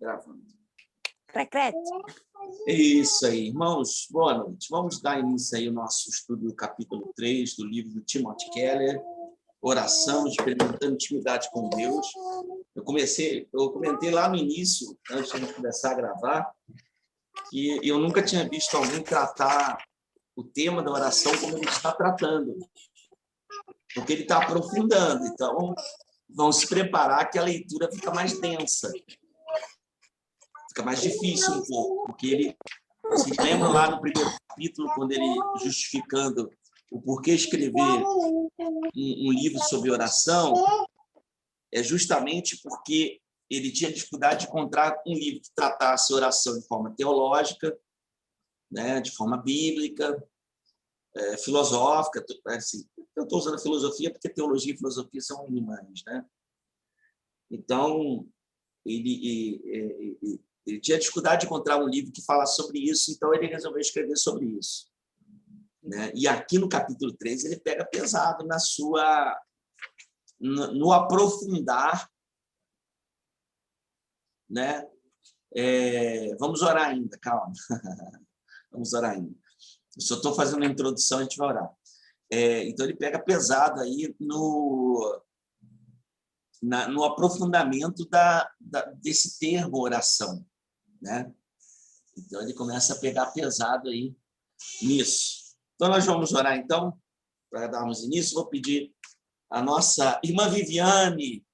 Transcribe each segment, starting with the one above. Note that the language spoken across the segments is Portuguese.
Gravando. Crecrete. Isso aí, irmãos, boa noite. Vamos dar início aí ao nosso estudo do capítulo 3 do livro do Timothy Keller, Oração, Experimentando Intimidade com Deus. Eu comentei lá no início, antes de a gente começar a gravar, que eu nunca tinha visto alguém tratar o tema da oração como ele está tratando, porque ele está aprofundando. Então, vão se preparar que a leitura fica mais densa. Fica mais difícil um pouco, porque vocês lembram lá no primeiro capítulo, quando ele, justificando o porquê escrever um livro sobre oração, é justamente porque ele tinha dificuldade de encontrar um livro que tratasse oração de forma teológica, né, de forma bíblica, filosófica. Assim, eu estou usando filosofia porque teologia e filosofia são irmãs, né? Então, ele tinha dificuldade de encontrar um livro que falasse sobre isso, então ele resolveu escrever sobre isso, né? E aqui no capítulo 3 ele pega pesado no aprofundar, né? Vamos orar ainda, calma. Vamos orar ainda. Eu só estou fazendo a introdução, a gente vai orar. Então ele pega pesado aí no aprofundamento desse termo oração, né? Então ele começa a pegar pesado aí nisso. Então nós vamos orar então, para darmos início. Vou pedir a nossa irmã Viviane,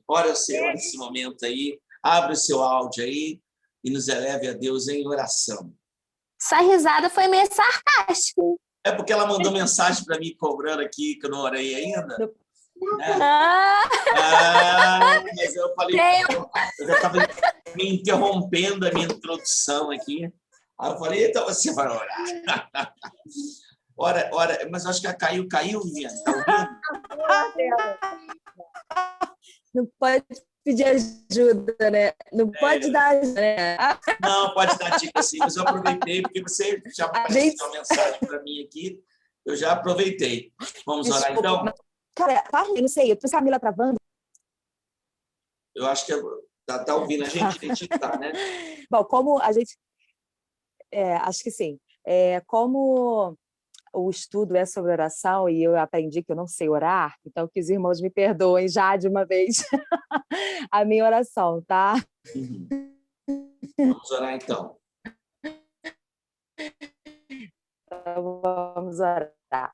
ora o Senhor nesse momento aí, abre o seu áudio aí e nos eleve a Deus em oração. Essa risada foi meio sarcástica. É porque ela mandou mensagem para mim cobrando aqui, que eu não orei ainda. Né? Mas eu falei, eu já estava me interrompendo a minha introdução aqui. Aí eu falei, então você vai orar. Ora, mas eu acho que caiu, Viviane, está ouvindo? Não pode pedir ajuda, né? Não pode dar ajuda, né? Não, pode dar dica sim, mas eu aproveitei, porque você já passou uma mensagem para mim aqui, eu já aproveitei. Vamos orar então? Cara, eu não sei, eu tô Camila travando. Eu acho que tá ouvindo a gente está, né? Bom, como a gente... acho que sim. Como o estudo é sobre oração e eu aprendi que eu não sei orar, então que os irmãos me perdoem já de uma vez a minha oração, tá? Uhum. Vamos orar então. Então, vamos orar.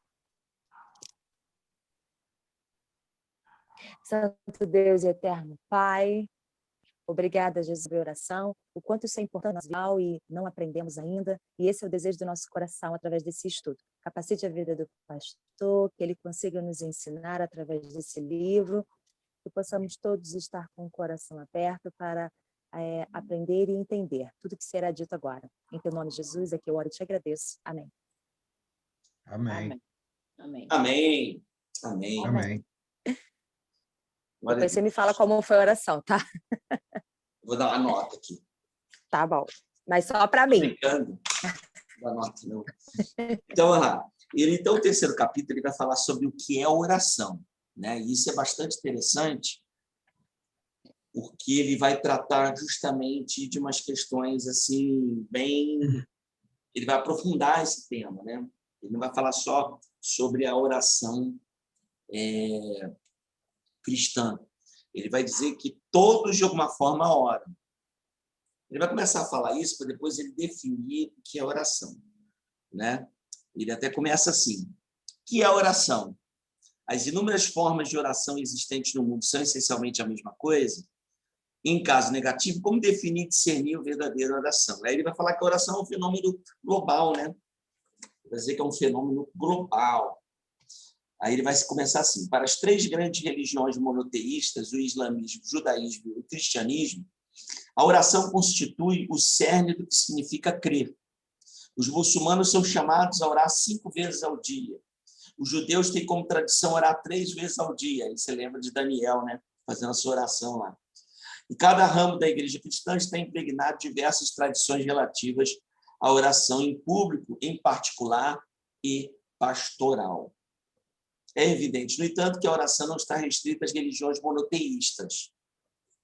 Santo Deus e eterno Pai, obrigada, Jesus, pela oração, o quanto isso é importante e não aprendemos ainda, e esse é o desejo do nosso coração através desse estudo. Capacite a vida do pastor, que ele consiga nos ensinar através desse livro, que possamos todos estar com o coração aberto para aprender e entender tudo que será dito agora. Em teu nome, Jesus, é que eu oro e te agradeço. Amém. Amém. Amém. Amém. Amém. Amém. Depois você me fala como foi a oração, tá? Vou dar uma nota aqui. Tá bom. Mas só para mim. Brincando. Não dá nota, não. Então, olha lá. Então, o terceiro capítulo ele vai falar sobre o que é oração, né? E isso é bastante interessante, porque ele vai tratar justamente de umas questões assim, bem... Ele vai aprofundar esse tema, né? Ele não vai falar só sobre a oração cristã. Ele vai dizer que todos, de alguma forma, oram. Ele vai começar a falar isso para depois ele definir o que é oração, né? Ele até começa assim: o que é oração? As inúmeras formas de oração existentes no mundo são essencialmente a mesma coisa? Em caso negativo, como definir e discernir o verdadeiro oração? Aí ele vai falar que a oração é um fenômeno global, né? Vai dizer que é um fenômeno global. Aí ele vai começar assim: para as três grandes religiões monoteístas, o islamismo, o judaísmo e o cristianismo, a oração constitui o cerne do que significa crer. Os muçulmanos são chamados a orar 5 vezes ao dia. Os judeus têm como tradição orar 3 vezes ao dia. Aí você lembra de Daniel, né? Fazendo a sua oração lá. E cada ramo da igreja cristã está impregnado de diversas tradições relativas à oração em público, em particular e pastoral. É evidente, no entanto, que a oração não está restrita às religiões monoteístas.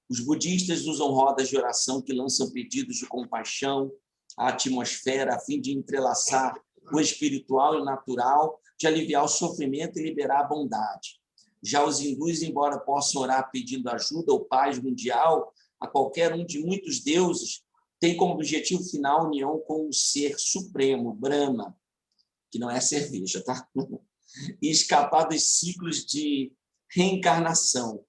Os budistas usam rodas de oração que lançam pedidos de compaixão à atmosfera, a fim de entrelaçar o espiritual e o natural, de aliviar o sofrimento e liberar a bondade. Já os hindus, embora possam orar pedindo ajuda ou paz mundial a qualquer um de muitos deuses, têm como objetivo final a união com o ser supremo, Brahma, que não é cerveja, tá? E escapar dos ciclos de reencarnação.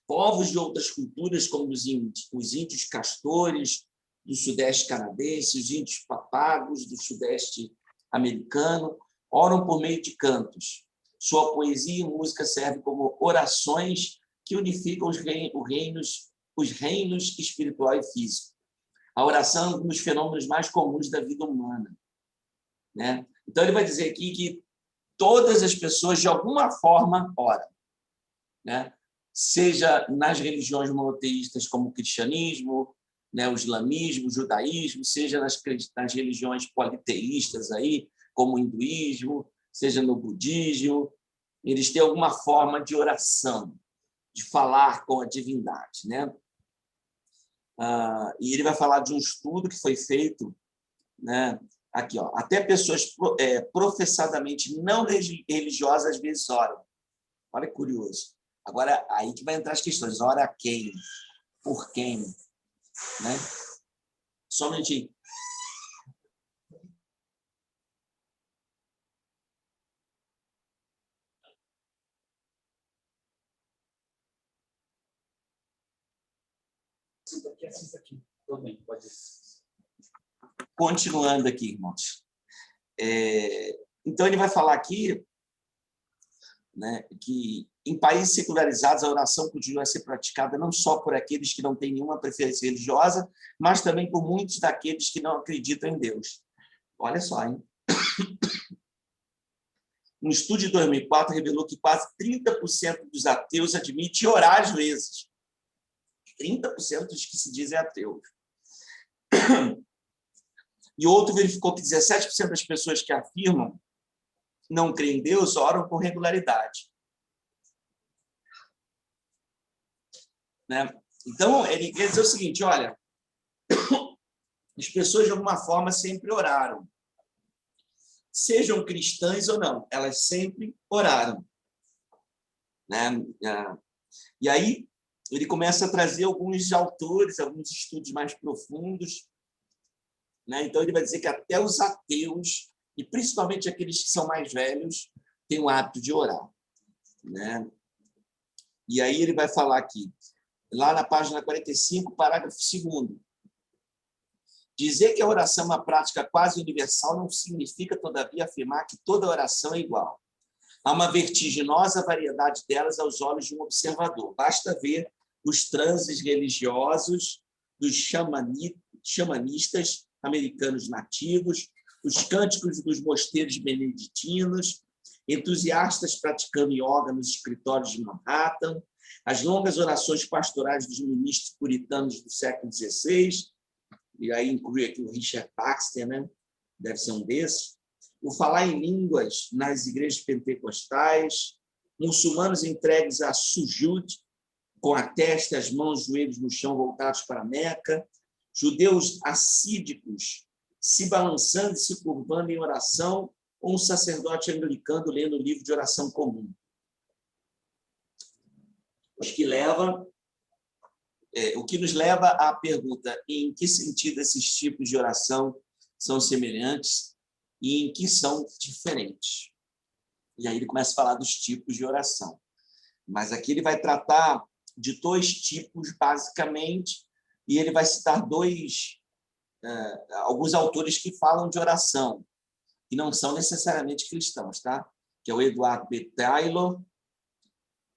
Povos de outras culturas, como os índios castores do sudeste canadense, os índios papagos do sudeste americano, oram por meio de cantos. Sua poesia e música servem como orações que unificam os reinos espiritual e físico. A oração é um dos fenômenos mais comuns da vida humana, né? Então, ele vai dizer aqui que todas as pessoas, de alguma forma, oram, né? Seja nas religiões monoteístas, como o cristianismo, né, o islamismo, o judaísmo, seja nas religiões politeístas, aí, como o hinduísmo, seja no budismo, eles têm alguma forma de oração, de falar com a divindade, né? E ele vai falar de um estudo que foi feito, né? Aqui, ó, até pessoas professadamente não religiosas às vezes oram. Olha que curioso. Agora, aí que vai entrar as questões. Ora a quem? Por quem? Né? Só um minutinho. Continuando aqui, irmãos. Então, ele vai falar aqui, né, que em países secularizados a oração continua a ser praticada não só por aqueles que não têm nenhuma preferência religiosa, mas também por muitos daqueles que não acreditam em Deus. Olha só, hein? Um estudo de 2004 revelou que quase 30% dos ateus admitem orar às vezes. 30% dos que se dizem ateus. E outro verificou que 17% das pessoas que afirmam não creem em Deus oram com regularidade. Né? Então, ele quer dizer o seguinte, olha, as pessoas, de alguma forma, sempre oraram. Sejam cristãs ou não, elas sempre oraram. Né? E aí, ele começa a trazer alguns autores, alguns estudos mais profundos. Né? Então, ele vai dizer que até os ateus, e principalmente aqueles que são mais velhos, têm o hábito de orar. Né? E aí ele vai falar aqui, lá na página 45, parágrafo 2º. Dizer que a oração é uma prática quase universal não significa, todavia, afirmar que toda oração é igual. Há uma vertiginosa variedade delas aos olhos de um observador. Basta ver os transes religiosos dos xamanistas americanos nativos, os cânticos dos mosteiros beneditinos, entusiastas praticando yoga nos escritórios de Manhattan, as longas orações pastorais dos ministros puritanos do século XVI, e aí inclui aqui o Richard Baxter, né? Deve ser um desses, o falar em línguas nas igrejas pentecostais, muçulmanos entregues a sujud, com a testa, as mãos, os joelhos no chão voltados para a Meca, judeus assídicos se balançando e se curvando em oração, ou um sacerdote anglicano lendo o livro de oração comum. O que nos leva à pergunta em que sentido esses tipos de oração são semelhantes e em que são diferentes. E aí ele começa a falar dos tipos de oração. Mas aqui ele vai tratar de 2 tipos, basicamente, e ele vai citar alguns autores que falam de oração, que não são necessariamente cristãos, tá? Que é o Edward B. Taylor,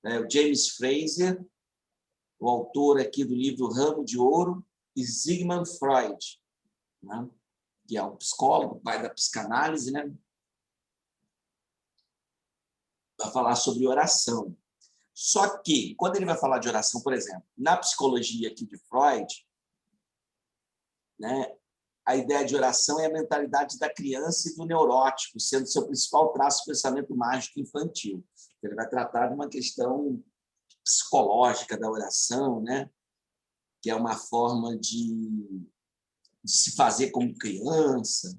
o James Fraser, o autor aqui do livro Ramo de Ouro, e Sigmund Freud, né? Que é um psicólogo, pai da psicanálise, né? Vai falar sobre oração. Só que, quando ele vai falar de oração, por exemplo, na psicologia aqui de Freud, né, a ideia de oração é a mentalidade da criança e do neurótico, sendo seu principal traço o pensamento mágico infantil. Ele vai tratar de uma questão psicológica da oração, né? que é uma forma de se fazer como criança,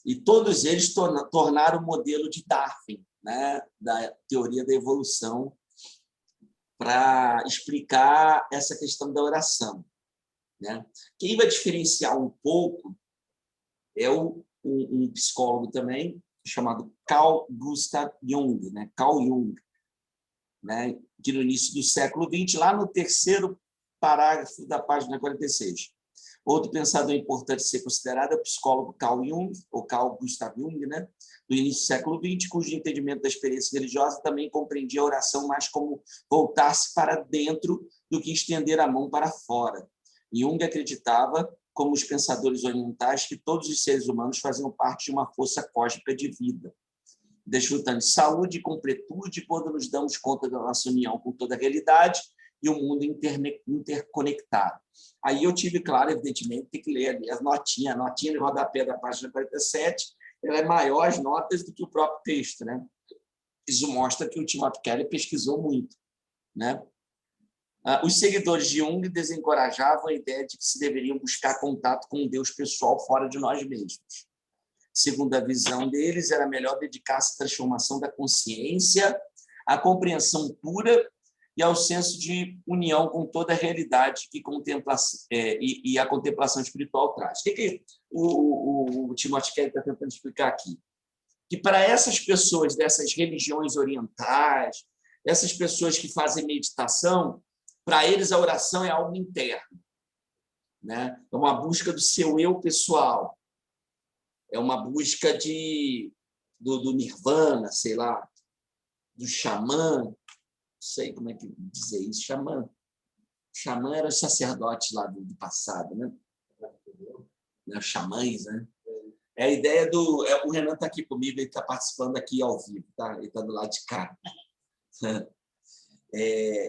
e todos eles tornaram o modelo de Darwin, né, da teoria da evolução, para explicar essa questão da oração, né? Quem vai diferenciar um pouco é um psicólogo também, chamado Carl Gustav Jung, né? Carl Jung, né? Que no início do século XX, lá no terceiro parágrafo da página 46. Outro pensador importante a ser considerado é o psicólogo Carl Jung, ou Carl Gustav Jung, né? Do início do século XX, cujo entendimento da experiência religiosa também compreendia a oração mais como voltar-se para dentro do que estender a mão para fora. Jung acreditava, como os pensadores orientais, que todos os seres humanos faziam parte de uma força cósmica de vida, desfrutando de saúde e completude quando nos damos conta da nossa união com toda a realidade e o mundo interconectado. Aí eu tive, claro, evidentemente, tem que ler a notinha de rodapé da página 47, ela é maior as notas do que o próprio texto, né? Isso mostra que o Timothy Keller pesquisou muito, né? Os seguidores de Jung desencorajavam a ideia de que se deveriam buscar contato com um Deus pessoal fora de nós mesmos. Segundo a visão deles, era melhor dedicar-se à transformação da consciência, à compreensão pura e ao senso de união com toda a realidade que e a contemplação espiritual traz. O que o Timothy Keller está tentando explicar aqui? Que para essas pessoas dessas religiões orientais, essas pessoas que fazem meditação, para eles a oração é algo interno, né? É uma busca do seu eu pessoal, é uma busca do nirvana, sei lá, do xamã, não sei como é que dizer isso, xamã. Xamã era o sacerdote lá do passado, né? Os xamãs, né? É a ideia do... o Renan está aqui comigo, ele está participando aqui ao vivo, tá? Ele está do lado de cá.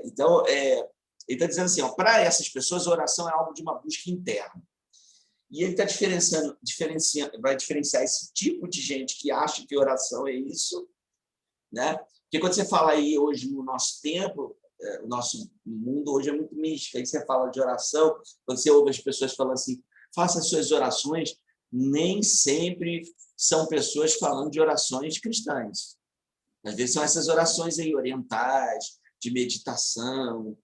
Então, ele está dizendo assim, para essas pessoas, a oração é algo de uma busca interna. E ele está vai diferenciar esse tipo de gente que acha que oração é isso, né? Porque quando você fala aí hoje no nosso tempo, o nosso mundo hoje é muito místico. Aí você fala de oração, quando você ouve as pessoas falando assim, faça as suas orações, nem sempre são pessoas falando de orações cristãs. Às vezes são essas orações aí orientais, de meditação,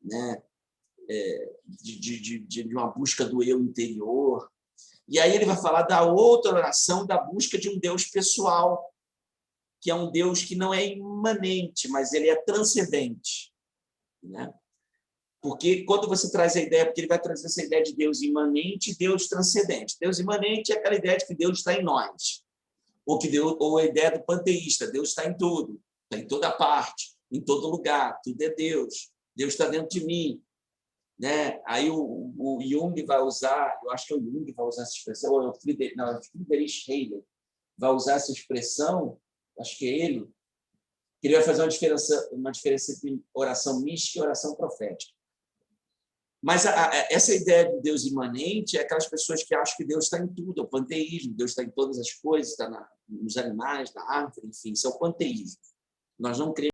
né? De uma busca do eu interior. E aí ele vai falar da outra oração, da busca de um Deus pessoal, que é um Deus que não é imanente, mas ele é transcendente, né? Porque quando você traz a ideia, porque ele vai trazer essa ideia de Deus imanente e Deus transcendente. Deus imanente é aquela ideia de que Deus está em nós, ou a ideia do panteísta, Deus está em tudo, está em toda parte, em todo lugar, tudo é Deus, Deus está dentro de mim, né? Aí o Jung vai usar, eu acho que o Jung vai usar essa expressão, ou o Friedrich Hegel vai usar essa expressão, acho que é ele, que ele vai fazer uma diferença entre oração mística e oração profética. Mas essa ideia de Deus imanente é aquelas pessoas que acham que Deus está em tudo, é o panteísmo, Deus está em todas as coisas, está nos animais, na árvore, enfim, isso é o panteísmo. Nós não cremos